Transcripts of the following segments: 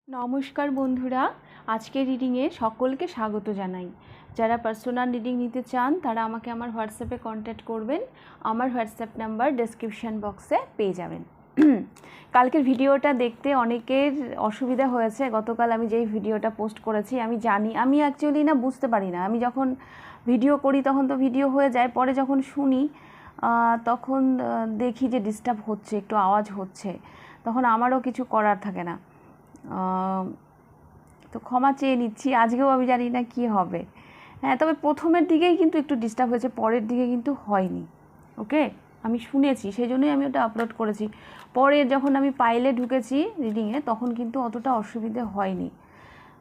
নমস্কার বন্ধুরা, আজকের রিডিংয়ে সকলকে স্বাগত জানাই। যারা পার্সোনাল রিডিং নিতে চান তারা আমাকে আমার হোয়াটসঅ্যাপে কন্ট্যাক্ট করবেন। আমার হোয়াটসঅ্যাপ নাম্বার ডেসক্রিপশান বক্সে পেয়ে যাবেন। কালকের ভিডিওটা দেখতে অনেকের অসুবিধা হয়েছে। গতকাল আমি যেই ভিডিওটা পোস্ট করেছি আমি জানি, আমি অ্যাকচুয়ালি বুঝতে পারি না। আমি যখন ভিডিও করি তখন তো ভিডিও হয়ে যায়, পরে যখন শুনি তখন দেখি যে ডিস্টার্ব হচ্ছে, একটু আওয়াজ হচ্ছে, তখন আমারও কিছু করার থাকে না। তো ক্ষমা চেয়ে নিচ্ছি। আজকেও আমি জানি না কি হবে। হ্যাঁ, তবে প্রথমের দিকেই কিন্তু একটু ডিস্টার্ব হয়েছে, পরের দিকে কিন্তু হয়নি। ওকে, আমি শুনেছি, সেই জন্যই আমি ওটা আপলোড করেছি। পরে যখন আমি পাইলে ঢুকেছি রিডিংয়ে তখন কিন্তু অতটা অসুবিধে হয়নি।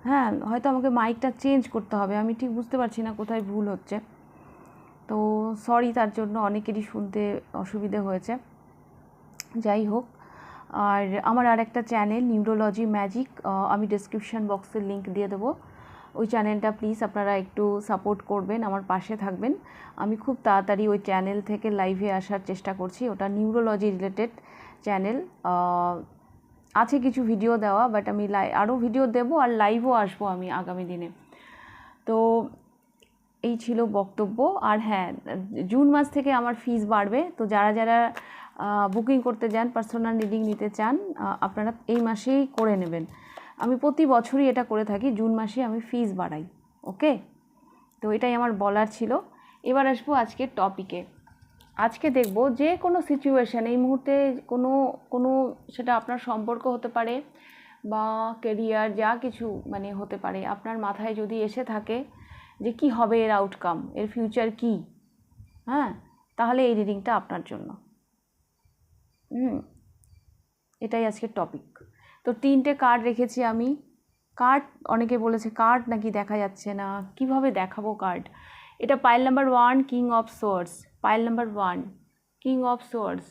হ্যাঁ, হয়তো আমাকে মাইকটা চেঞ্জ করতে হবে, আমি ঠিক বুঝতে পারছি না কোথায় ভুল হচ্ছে। তো সরি, তার জন্য অনেকেরই শুনতে অসুবিধে হয়েছে। যাই হোক, আর আমার আর একটা চ্যানেল নিউরোলজি ম্যাজিক, আমি ডেসক্রিপশান বক্সের লিঙ্ক দিয়ে দেবো। ওই চ্যানেলটা প্লিজ আপনারা একটু সাপোর্ট করবেন, আমার পাশে থাকবেন। আমি খুব তাড়াতাড়ি ওই চ্যানেল থেকে লাইভে আসার চেষ্টা করছি। ওটা নিউরোলজি রিলেটেড চ্যানেল, আছে কিছু ভিডিও দেওয়া, বাট আমি আরও ভিডিও দেবো আর লাইভও আসবো আমি আগামী দিনে। তো এই ছিল বক্তব্য। আর হ্যাঁ, জুন মাস থেকে আমার ফিস বাড়বে। তো যারা যারা বুকিং করতে যান, পার্সোনাল রিডিং নিতে চান, আপনারা এই মাসেই করে নেবেন। আমি প্রতি বছরই এটা করে থাকি, জুন মাসে আমি ফিস বাড়াই। ওকে, তো এটাই আমার বলার ছিল। এবার আসবো আজকের টপিকে। আজকে দেখব যে কোনো সিচুয়েশান, এই মুহূর্তে কোনো কোনো সেটা আপনার সম্পর্ক হতে পারে বা কেরিয়ার, যা কিছু হতে পারে, আপনার মাথায় যদি এসে থাকে যে কি হবে এর আউটকাম, এর ফিউচার কি, হ্যাঁ, তাহলে এই রিডিংটা আপনার জন্য। এটাই আজকের টপিক। তো 3টে কার্ড রেখেছি আমি। কার্ড, অনেকে বলেছে কার্ড নাকি দেখা যাচ্ছে না, কিভাবে দেখাবো কার্ড। এটা pile number 1 king of swords, pile number 1 king of swords,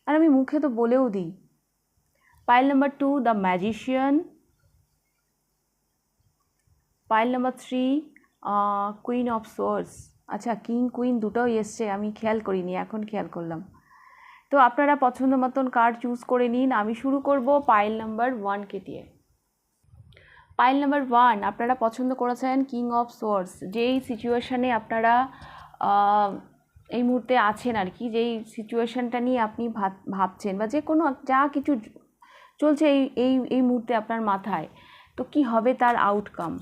আর আমি মুখে তো বলেও দিই। Pile number 2 the magician, pile number 3 queen of swords. আচ্ছা, কিং কুইন দুটোই এসছে, আমি খেয়াল করিনি, এখন খেয়াল করলাম। তো আপনারা পছন্দ মতন কার্ড চুজ করে নিন। আমি শুরু করব পাইল নাম্বার 1কে দিয়ে। পাইল নাম্বার 1 আপনারা পছন্দ করেছেন কিং অফ সোর্স। যেই সিচুয়েশানে আপনারা এই মুহূর্তে আছেন আর কি, যেই সিচুয়েশানটা নিয়ে আপনি ভাবছেন বা যে কোনো যা কিছু চলছে এই এই এই মুহূর্তে আপনার মাথায়, তো কি হবে তার আউটকাম।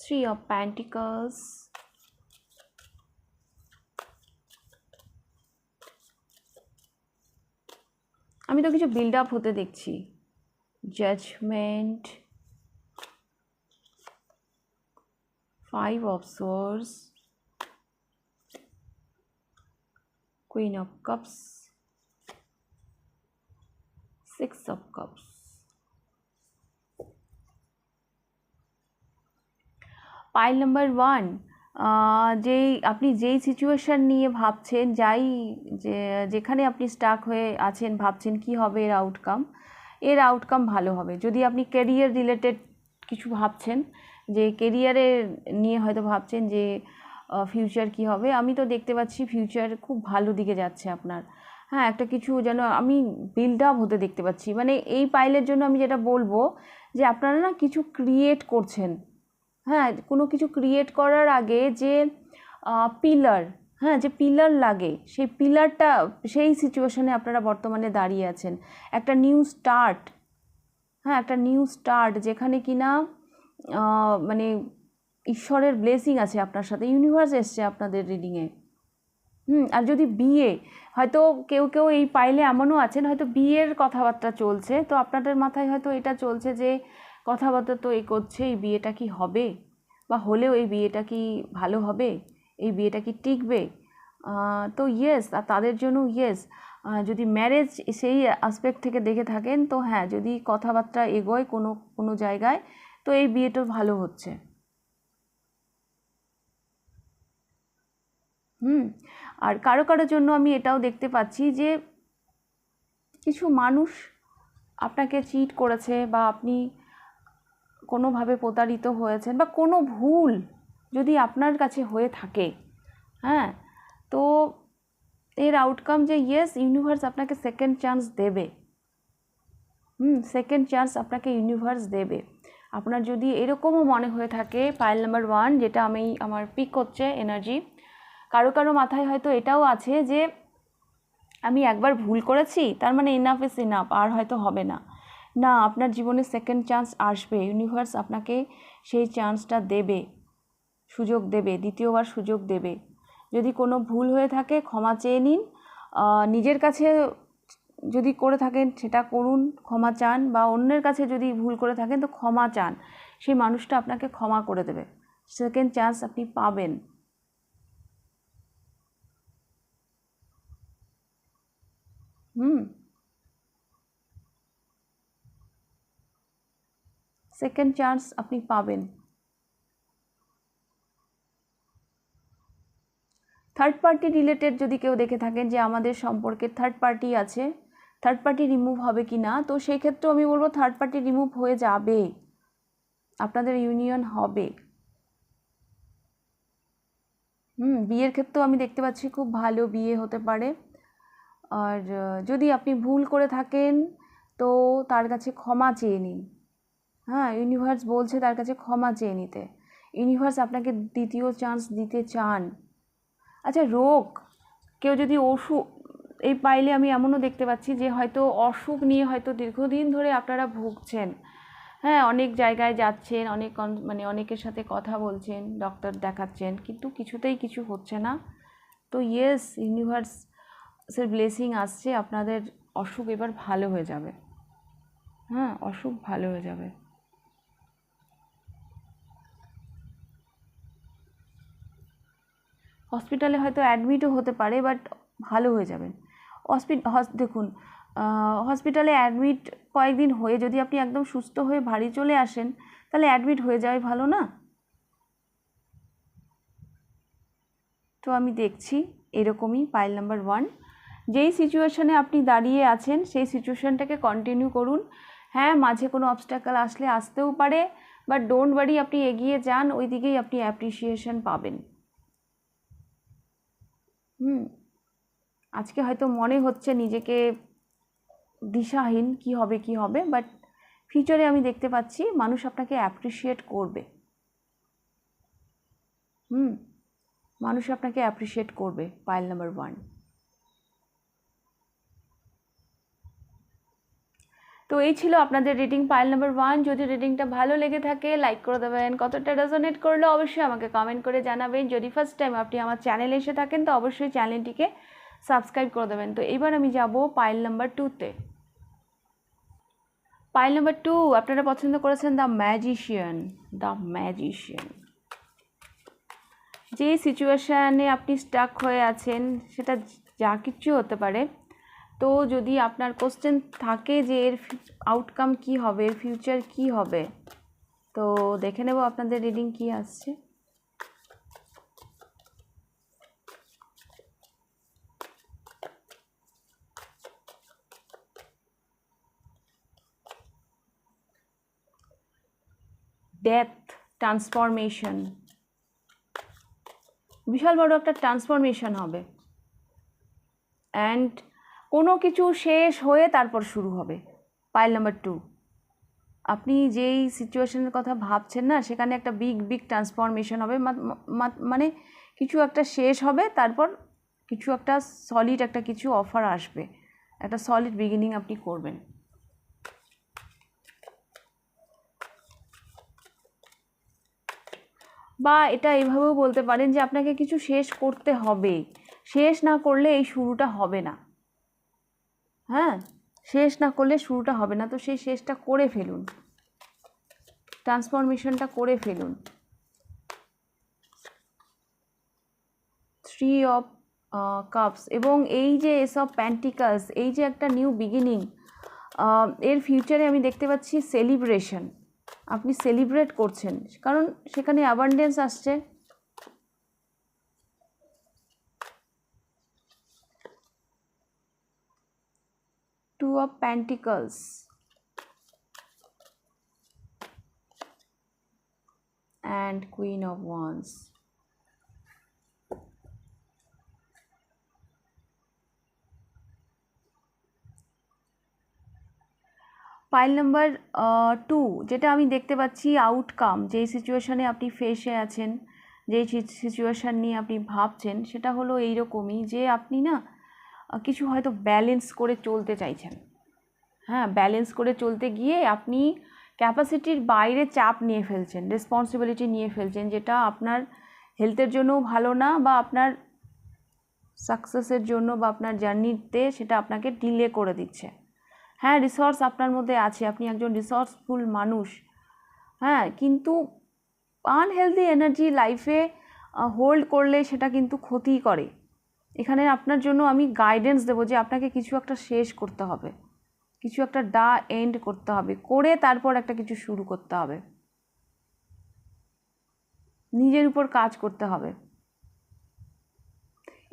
Three of Pentacles, আমি তো কিছু বিল্ড আপ হতে দেখছি। Judgement, 5 of Swords, Queen of Cups, 6 of Cups। Pile number 1, আপনি যেই সিচুয়েশান নিয়ে ভাবছেন, যেখানে আপনি স্টাক হয়ে আছেন, ভাবছেন কি হবে এর আউটকাম, এর আউটকাম ভালো হবে। যদি আপনি ক্যারিয়ার রিলেটেড কিছু ভাবছেন, যে কেরিয়ারে নিয়ে হয়তো ভাবছেন যে ফিউচার কি হবে, আমি তো দেখতে পাচ্ছি ফিউচার খুব ভালো দিকে যাচ্ছে আপনার। হ্যাঁ, একটা কিছু যেন আমি বিল্ড আপ হতে দেখতে পাচ্ছি। এই পাইলের জন্য আমি যেটা বলবো যে আপনারা না কিছু ক্রিয়েট করছেন। হ্যাঁ, কোনো কিছু ক্রিয়েট করার আগে যে পিলার, হ্যাঁ, যে পিলার লাগে, সেই পিলারটা, সেই সিচুয়েশানে আপনারা বর্তমানে দাঁড়িয়ে আছেন। একটা নিউ স্টার্ট, হ্যাঁ, একটা নিউ স্টার্ট, যেখানে কিনা ঈশ্বরের ব্লেসিং আছে আপনার সাথে, ইউনিভার্স এসছে আপনাদের রিডিংয়ে। আর যদি বিয়ে, হয়তো কেউ কেউ এই পাইলে এমনও আছেন হয়তো বিয়ের কথাবার্তা চলছে, তো আপনাদের মাথায় হয়তো এটা চলছে যে কথাবার্তা তো করছে, এই বিয়েটা কি হবে, বা হলেও এই বিয়েটা কি ভালো হবে, এই বিয়েটা কি টিকবে। তো ইয়েস, আর তাদের জন্য ইয়েস। যদি ম্যারেজ সেই আসপেক্ট থেকে দেখে থাকেন, তো হ্যাঁ, যদি কথাবার্তা এগোয় কোনো কোনো জায়গায়, তো এই বিয়েটা ভালো হচ্ছে। আর কারো কারোর জন্য আমি এটাও দেখতে পাচ্ছি যে কিছু মানুষ আপনাকে চিট করেছে, বা আপনি কোনোভাবে প্রতারিত হয়েছেন, বা কোনো ভুল যদি আপনার কাছে হয়ে থাকে, হ্যাঁ, তো এর আউটকাম যে ইয়েস, ইউনিভার্স আপনাকে সেকেন্ড চান্স দেবে। সেকেন্ড চান্স আপনাকে ইউনিভার্স দেবে। আপনার যদি এরকমও মনে হয়ে থাকে, পাইল নাম্বার 1, যেটা আমার পিক হচ্ছে এনার্জি, কারো কারো মাথায় হয়তো এটাও আছে যে আমি একবার ভুল করেছি, তার মানে ইনাফ ইজ ইনাফ, আর হয়তো হবে না। না, আপনার জীবনে সেকেন্ড চান্স আসবে, ইউনিভার্স আপনাকে সেই চান্সটা দেবে, সুযোগ দেবে, দ্বিতীয়বার সুযোগ দেবে। যদি কোনো ভুল হয়ে থাকে ক্ষমা চেয়ে নিন, নিজের কাছে যদি করে থাকেন সেটা করুন, ক্ষমা চান, বা অন্যের কাছে যদি ভুল করে থাকেন তো ক্ষমা চান, সেই মানুষটা আপনাকে ক্ষমা করে দেবে, সেকেন্ড চান্স আপনি পাবেন। সেকেন্ড চান্স আপনি পাবেন। থার্ড পার্টি রিলেটেড যদি কেউ দেখে থাকেন যে আমাদের সম্পর্কে থার্ড পার্টি আছে, থার্ড পার্টি রিমুভ হবে কি না, তো সেই ক্ষেত্রেও আমি বলবো থার্ড পার্টি রিমুভ হয়ে যাবে, আপনাদের ইউনিয়ন হবে। বিয়ের ক্ষেত্রেও আমি দেখতে পাচ্ছি খুব ভালো বিয়ে হতে পারে। আর যদি আপনি ভুল করে থাকেন তো তার কাছে ক্ষমা চেয়ে নিন। হ্যাঁ, ইউনিভার্স বলছে তার কাছে ক্ষমা চেয়ে নিতে। ইউনিভার্স আপনাকে দ্বিতীয় চান্স দিতে চান। আচ্ছা, রোগ, কেউ যদি অসুখ, এই পাইলে আমি এমনও দেখতে পাচ্ছি যে হয়তো অসুখ নিয়ে হয়তো দীর্ঘদিন ধরে আপনারা ভুগছেন। হ্যাঁ, অনেক জায়গায় যাচ্ছেন, অনেকের সাথে কথা বলছেন, ডক্টর দেখাচ্ছেন, কিন্তু কিছুতেই কিছু হচ্ছে না। তো ইয়েস, ইউনিভার্সের ব্লেসিং আসছে, আপনাদের অসুখ এবার ভালো হয়ে যাবে। হ্যাঁ, অসুখ ভালো হয়ে যাবে। হসপিটালে হয়তো অ্যাডমিটও হতে পারে, বাট ভালো হয়ে যাবেন। দেখুন, হসপিটালে অ্যাডমিট কয়েকদিন হয়ে যদি আপনি একদম সুস্থ হয়ে বাড়ি চলে আসেন, তাহলে অ্যাডমিট হয়ে যাওয়াই ভালো না? তো আমি দেখছি এরকমই পাইল নাম্বার 1, যেই সিচুয়েশানে আপনি দাঁড়িয়ে আছেন সেই সিচুয়েশানটাকে কন্টিনিউ করুন। হ্যাঁ, মাঝে কোনো অবস্ট্যাকল আসতেও পারে, বাট ডোন্ট ওয়ারি, আপনি এগিয়ে যান, ওই দিকেই আপনি অ্যাপ্রিসিয়েশন পাবেন। আজকে হয়তো মনে হচ্ছে নিজেকে দিশাহীন, কি হবে, বাট ফিউচারে আমি দেখতে পাচ্ছি মানুষ আপনাকে অ্যাপ্রিসিয়েট করবে। মানুষ আপনাকে অ্যাপ্রিসিয়েট করবে, পাইল নাম্বার 1। তো এই ছিল আপনাদের রিডিং পাইল নাম্বার 1। যদি রিডিংটা ভালো লেগে থাকে লাইক করে দেবেন, কতটা রেজোনেট করলো অবশ্যই আমাকে কমেন্ট করে জানাবেন। যদি ফার্স্ট টাইম আপনি আমার চ্যানেলে এসে থাকেন তো অবশ্যই চ্যানেলটিকে সাবস্ক্রাইব করে দেবেন। তো এবার আমি যাব পাইল নাম্বার 2তে। পাইল নাম্বার 2 আপনারা পছন্দ করেছেন দ্য ম্যাজিশিয়ান। যে সিচুয়েশানে আপনি স্টাক হয়ে আছেন সেটা যা কিছু হতে পারে। তো যদি আপনার কোশ্চেন থাকে যে এর আউটকাম কি হবে, এর ফিউচার কি হবে, তো দেখে নেব আপনাদের রিডিং কি আসছে। ডেথ, ট্রান্সফরমেশন, বিশাল বড় একটা ট্রান্সফরমেশন হবে। অ্যান্ড কোনো কিছু শেষ হয়ে তারপর শুরু হবে। পাইল নাম্বার 2, আপনি যেই সিচুয়েশনের কথা ভাবছেন না, সেখানে একটা বিগ ট্রান্সফরমেশন হবে। মানে কিছু একটা শেষ হবে, তারপর কিছু একটা সলিড একটা কিছু অফার আসবে, একটা সলিড বিগিনিং আপনি করবেন। বা এটা এইভাবেও বলতে পারেন যে আপনাকে কিছু শেষ করতে হবে, শেষ না করলে এই শুরুটা হবে না। হ্যাঁ, শেষ না করলে শুরুটা হবে না, তো সেই শেষটা করে ফেলুন, ট্রান্সফরমেশনটা করে ফেলুন। 3 অফ কাপস এবং এই যে এস অফ প্যান্টিকালস, এই যে একটা নিউ বিগিনিং, এর ফিউচারে আমি দেখতে পাচ্ছি সেলিব্রেশন। আপনি সেলিব্রেট করছেন, কারণ সেখানে অ্যাবান্ডেন্স আসছে। Of pentacles and queen of wands. Pile number 2, যেটা আমি দেখতে পাচ্ছি আউটকাম, যেই সিচুয়েশানে আপনি ফেসে আছেন, যেই সিচুয়েশান নিয়ে আপনি ভাবছেন, সেটা হলো এইরকমই যে আপনি না কিছু হয়তো ব্যালেন্স করে চলতে চাইছেন। হ্যাঁ, ব্যালেন্স করে চলতে গিয়ে আপনি ক্যাপাসিটির বাইরে চাপ নিয়ে ফেলছেন, রেসপন্সিবিলিটি নিয়ে ফেলছেন, যেটা আপনার হেলথের জন্যও ভালো না, বা আপনার সাকসেসের জন্য বা আপনার জার্নিতে সেটা আপনাকে ডিলে করে দিচ্ছে। হ্যাঁ, রিসোর্স আপনার মধ্যে আছে, আপনি একজন রিসোর্সফুল মানুষ, হ্যাঁ, কিন্তু আনহেলদি এনার্জি লাইফে হোল্ড করলে সেটা কিন্তু ক্ষতি করে। এখানে আপনার জন্য আমি গাইডেন্স দেবো যে আপনাকে কিছু একটা শেষ করতে হবে, কিছু একটা এন্ড করতে হবে, করে তারপর একটা কিছু শুরু করতে হবে, নিজের উপর কাজ করতে হবে।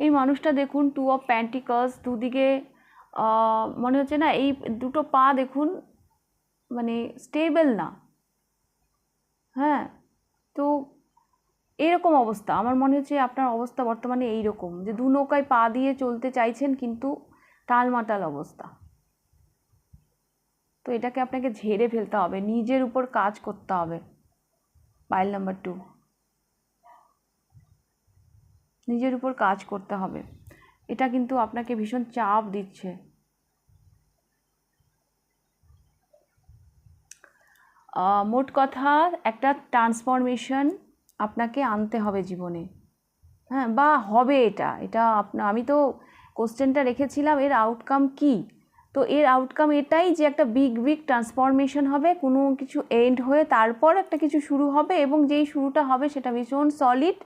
এই মানুষটা দেখুন, 2 অফ প্যান্টিকলস, দুদিকে মনে হচ্ছে না, এই দুটো পা দেখুন মানে স্টেবল না। হ্যাঁ, তো এরকম অবস্থা আমার মনে হচ্ছে আপনার অবস্থা বর্তমানে এইরকম, যে দু নৌকায় পা দিয়ে চলতে চাইছেন কিন্তু টালমাটাল অবস্থা। তো এটাকে আপনাকে ঝেড়ে ফেলতে হবে, নিজের উপর কাজ করতে হবে। পাইল নাম্বার 2, নিজের উপর কাজ করতে হবে। এটা কিন্তু আপনাকে ভীষণ চাপ দিচ্ছে। মোট কথা, একটা ট্রান্সফরমেশন আপনাকে আনতে হবে জীবনে। হ্যাঁ, বা হবে, এটা আমি তো কোশ্চেনটা রেখেছিলাম এর আউটকাম কি, তো এর আউটকাম এটাই যে একটা বিগ ট্রান্সফরমেশন হবে, কোনো কিছু এন্ড হয়ে তারপর একটা কিছু শুরু হবে, এবং যেই শুরুটা হবে সেটা ভীষণ সলিড,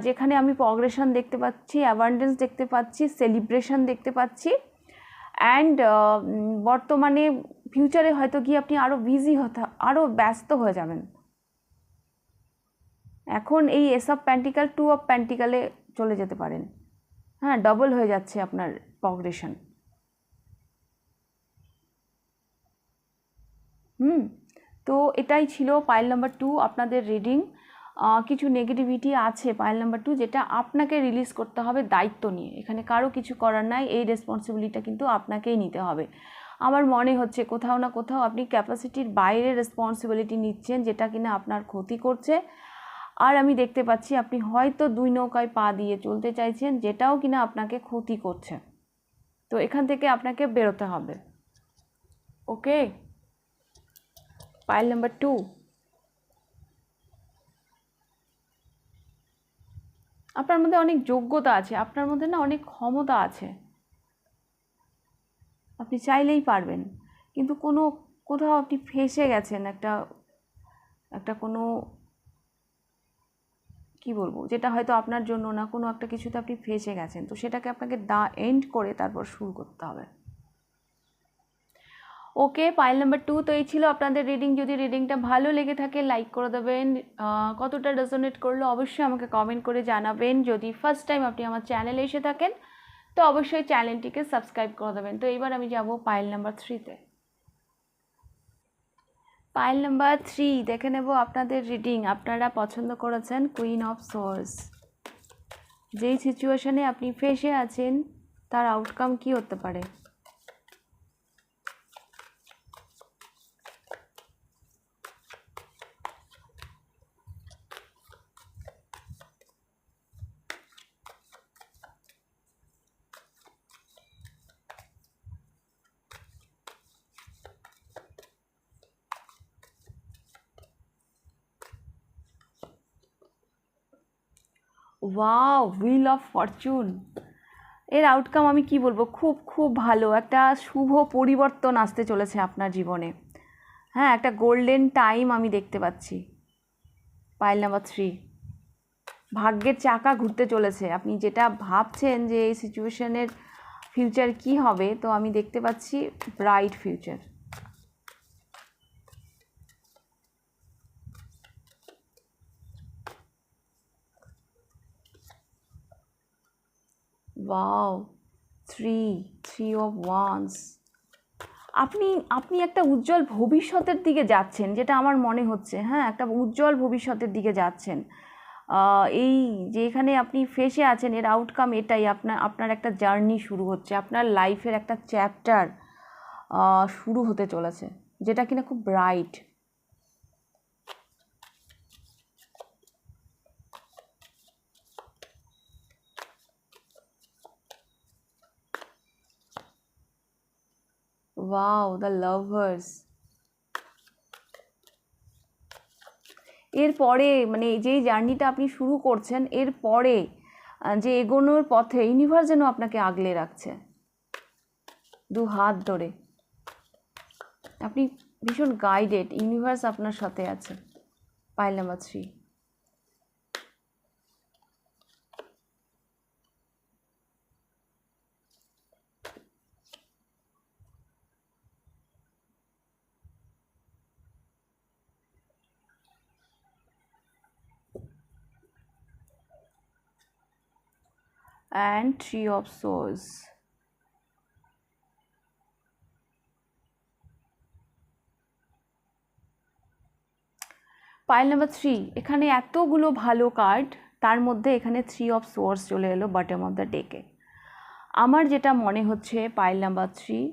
যেখানে আমি প্রগ্রেশন দেখতে পাচ্ছি, অ্যাবান্ডেন্স দেখতে পাচ্ছি, সেলিব্রেশন দেখতে পাচ্ছি, অ্যান্ড বর্তমানে ফিউচারে হয়তো গিয়ে আপনি আরও ব্যস্ত হয়ে যাবেন। এখন এই এস অফ প্যান্টিকাল 2 অফ প্যান্টিকালে চলে যেতে পারেন। হ্যাঁ, ডবল হয়ে যাচ্ছে আপনার প্রগ্রেশন। তো এটাই ছিল পাইল নাম্বার 2 আপনাদের রিডিং। কিছু নেগেটিভিটি আছে পাইল নাম্বার 2, যেটা আপনাকে রিলিজ করতে হবে দায়িত্ব নিয়ে। এখানে কারো কিছু করার নাই, এই রেসপন্সিবিলিটিটা কিন্তু আপনাকেই নিতে হবে। আমার মনে হচ্ছে কোথাও না কোথাও আপনি ক্যাপাসিটির বাইরে রেসপন্সিবিলিটি নিচ্ছেন, যেটা কিনা আপনার ক্ষতি করছে। আর আমি দেখতে পাচ্ছি আপনি হয়তো দুই নৌকায় পা দিয়ে চলতে চাইছেন, যেটাও কিনা আপনাকে ক্ষতি করছে। তো এখান থেকে আপনাকে বেরোতে হবে। ওকে, পাইল নাম্বার 2, আপনার মধ্যে অনেক যোগ্যতা আছে, আপনার মধ্যে না অনেক ক্ষমতা আছে, আপনি চাইলেই পারবেন, কিন্তু কোথাও আপনি ফেঁসে গেছেন একটা কোনো কি বলবো, যেটা হয়তো আপনার জন্য না, কোনো একটা কিছুতে আপনি ফেঁসে গেছেন। তো সেটাকে আপনাকে এন্ড করে তারপর শুরু করতে হবে। ওকে, পাইল নাম্বার 2, তো এই ছিল আপনাদের রিডিং। যদি রিডিংটা ভালো লেগে থাকে লাইক করে দেবেন, কতটা রেজোনেট করলো অবশ্যই আমাকে কমেন্ট করে জানাবেন। যদি ফার্স্ট টাইম আপনি আমার চ্যানেলে এসে থাকেন তো অবশ্যই চ্যানেলটিকে সাবস্ক্রাইব করে দেবেন। তো এইবার আমি যাব পাইল নাম্বার 3-তে। পাইল নাম্বার 3 দেখে নেব আপনাদের রিডিং। আপনারা পছন্দ করেছেন কুইন অফ সোর্স। যেই সিচুয়েশনে আপনি ফেসে আছেন তার আউটকাম কি হতে পারে? Wow, wheel of Fortune. এর আউটকাম আমি কি বলবো, খুব খুব ভালো, একটা শুভ পরিবর্তন আসতে চলেছে আপনার জীবনে। হ্যাঁ, একটা গোল্ডেন টাইম আমি দেখতে পাচ্ছি। পাইল নাম্বার 3, ভাগ্যের চাকা ঘুরতে চলেছে। আপনি যেটা ভাবছেন যে এই সিচুয়েশনের ফিউচার কি হবে, তো আমি দেখতে পাচ্ছি bright future. Wow, 3 of wands, আপনি আপনি একটা উজ্জ্বল ভবিষ্যতের দিকে যাচ্ছেন, যেটা আমার মনে হচ্ছে। হ্যাঁ, একটা উজ্জ্বল ভবিষ্যতের দিকে যাচ্ছেন। এই যে এখানে আপনি ফেসে আছেন, এর আউটকাম এটাই, আপনার একটা জার্নি শুরু হচ্ছে, আপনার লাইফের একটা চ্যাপ্টার শুরু হতে চলেছে, যেটা কিনা খুব ব্রাইট। Wow, the lovers. এরপরে মানে যেই জার্নিটা আপনি শুরু করছেন, এরপরে যে এগোনোর পথে ইউনিভার্স যেন আপনাকে আগলে রাখছে দু হাত ধরে। আপনি ভীষণ গাইডেড, ইউনিভার্স আপনার সাথে আছে। Pile number 3। and 3 of swords. Pile number 3, এখানে এতগুলো ভালো কার্ড, তার মধ্যে এখানে 3 অফ সোর্স চলে এলো বটম অফ দ্য ডেকে। আমার যেটা মনে হচ্ছে পাইল নাম্বার 3,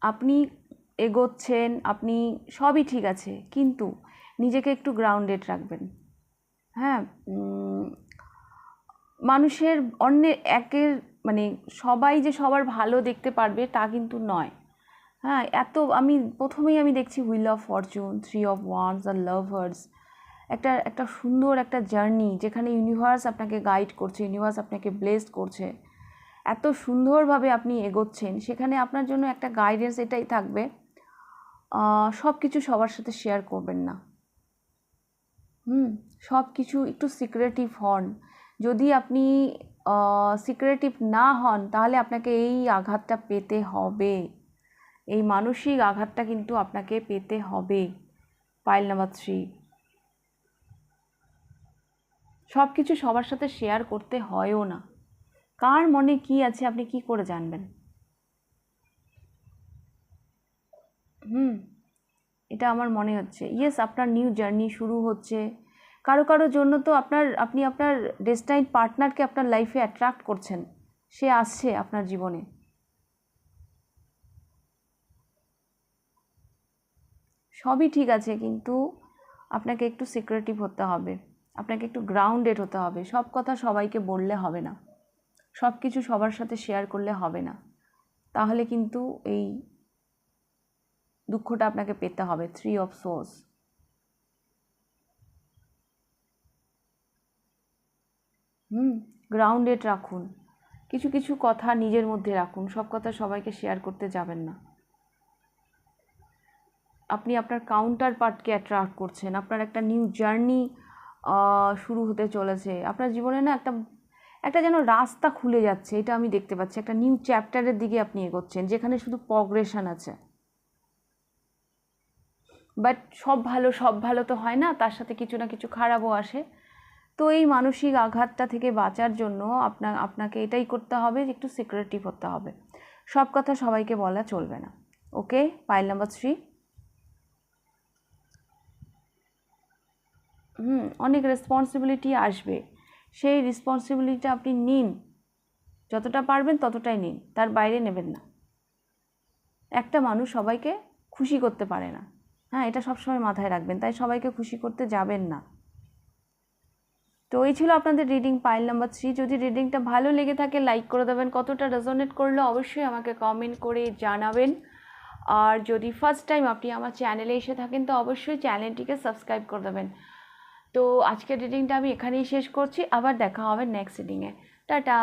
আপনি এগোচ্ছেন, আপনি সবই ঠিক আছে, কিন্তু নিজেকে একটু গ্রাউন্ডেড রাখবেন। হ্যাঁ, মানুষের অন্যের একের মানে সবাই যে সবার ভালো দেখতে পারবে তা কিন্তু নয়। হ্যাঁ, আমি প্রথমেই দেখছি wheel of Fortune, 3 of wands, the lovers. একটা সুন্দর একটা জার্নি, যেখানে ইউনিভার্স আপনাকে গাইড করছে, ইউনিভার্স আপনাকে ব্লেসড করছে, এত সুন্দরভাবে আপনি এগোচ্ছেন। সেখানে আপনার জন্য একটা গাইডেন্স এটাই থাকবে, সব কিছু সবার সাথে শেয়ার করবেন না। সব কিছু একটু সিক্রেটিভ হন। যদি আপনি সিক্রেটিভ না হন, তাহলে আপনাকে এই আঘাতটা পেতে হবে, এই মানসিক আঘাতটা কিন্তু আপনাকে পেতে হবে। পাইল নাম্বার 3, সব কিছু সবার সাথে শেয়ার করতে হয়ও না। কার মনে কি আছে আপনি কি করে জানবেন? এটা আমার মনে হচ্ছে। ইয়েস, আপনার নিউ জার্নি শুরু হচ্ছে। কারো কারোর জন্য তো আপনি আপনার ডেস্টাইন পার্টনারকে আপনার লাইফে অ্যাট্রাক্ট করছেন, সে আসছে আপনার জীবনে। সবই ঠিক আছে, কিন্তু আপনাকে একটু সিক্রেটিভ হতে হবে, আপনাকে একটু গ্রাউন্ডেড হতে হবে। সব কথা সবাইকে বললে হবে না, সব কিছু সবার সাথে শেয়ার করলে হবে না, তাহলে কিন্তু এই দুঃখটা আপনাকে পেতে হবে। 3 অফ সোর্স। গ্রাউন্ডেড রাখুন, কিছু কিছু কথা নিজের মধ্যে রাখুন, সব কথা সবাইকে শেয়ার করতে যাবেন না। আপনি আপনার কাউন্টার পার্টকে অ্যাট্রাক্ট করছেন, আপনার একটা নিউ জার্নি শুরু হতে চলেছে আপনার জীবনে। না, একটা যেন রাস্তা খুলে যাচ্ছে, এটা আমি দেখতে পাচ্ছি। একটা নিউ চ্যাপ্টারের দিকে আপনি এগোচ্ছেন, যেখানে শুধু প্রগ্রেশন আছে। বাট সব ভালো তো হয় না, তার সাথে কিছু না কিছু খারাপও আসে। তো এই মানসিক আঘাতটা থেকে বাঁচার জন্য আপনাকে এটাই করতে হবে, একটু সিক্রেটিভ হতে হবে, সব কথা সবাইকে বলা চলবে না। ওকে, পাইল নাম্বার 3। অনেক রেসপন্সিবিলিটি আসবে, সেই রেসপন্সিবিলিটিটা আপনি নিন, যতটা পারবেন ততটাই নিন, তার বাইরে নেবেন না। একটা মানুষ সবাইকে খুশি করতে পারে না। হ্যাঁ, এটা সবসময় মাথায় রাখবেন, তাই সবাইকে খুশি করতে যাবেন না। তো এই ছিল আপনাদের রিডিং পাইল নাম্বার 3। যদি রিডিংটা ভালো লেগে থাকে লাইক করে দেবেন, কতটা রেজোনেট করলো অবশ্যই আমাকে কমেন্ট করে জানাবেন। আর যদি ফার্স্ট টাইম আপনি আমার চ্যানেলে এসে থাকেন তো অবশ্যই চ্যানেলটিকে সাবস্ক্রাইব করে দেবেন। তো আজকের রিডিংটা আমি এখানেই শেষ করছি, আবার দেখা হবে নেক্সট রিডিংয়ে। টাটা।